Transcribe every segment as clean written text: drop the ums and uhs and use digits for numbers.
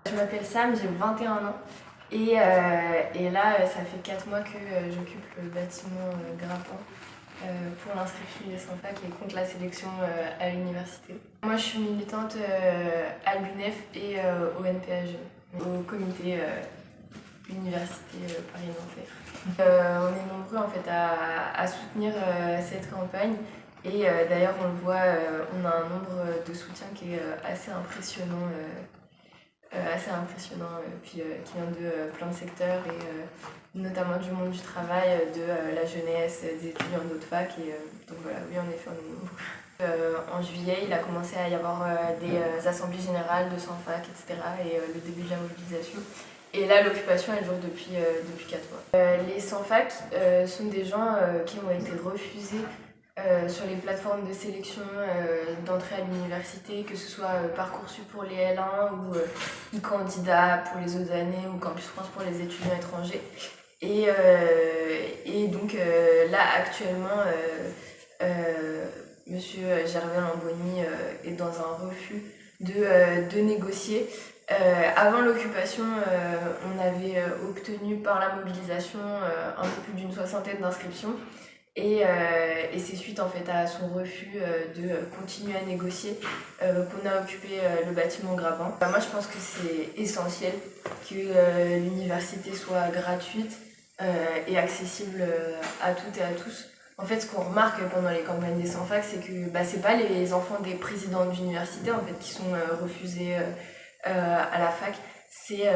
Je m'appelle Sam, j'ai 21 ans et là ça fait 4 mois que j'occupe le bâtiment Grappin pour l'inscription des sans-fac et contre la sélection à l'université. Moi je suis militante à l'UNEF et au NPAG, au comité Université Paris-Nanterre. On est nombreux en fait à soutenir cette campagne et d'ailleurs on le voit, on a un nombre de soutiens qui est assez impressionnant. Puis qui vient de plein de secteurs et notamment du monde du travail, de la jeunesse, des étudiants d'autres facs. Donc voilà, oui, en effet, on est nombreux. En juillet, il a commencé à y avoir des assemblées générales de 100 facs, etc. et le début de la mobilisation. Et là, l'occupation, elle dure depuis 4 mois. Les 100 facs sont des gens qui ont été refusés sur les plateformes de sélection d'entrée à l'université, que ce soit Parcoursup pour les L1 ou e-candidat pour les autres années ou Campus France pour les étudiants étrangers. Et donc là actuellement, Monsieur Gervais Lamboni est dans un refus de négocier. Avant l'occupation, on avait obtenu par la mobilisation un peu plus d'une 60aine d'inscriptions. Et c'est suite en fait à son refus de continuer à négocier qu'on a occupé le bâtiment Grappin. Moi je pense que c'est essentiel que l'université soit gratuite et accessible à toutes et à tous. En fait, ce qu'on remarque pendant les campagnes des 100 facs, c'est que c'est pas les enfants des présidents d'université en fait qui sont refusés à la fac. C'est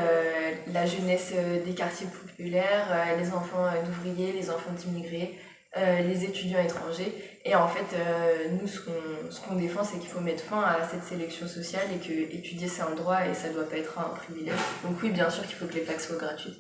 la jeunesse des quartiers populaires, les enfants d'ouvriers, les enfants d'immigrés, les étudiants étrangers. Et en fait, nous, ce qu'on défend, c'est qu'il faut mettre fin à cette sélection sociale et que étudier, c'est un droit et ça doit pas être un privilège. Donc oui, bien sûr qu'il faut que les facs soient gratuites.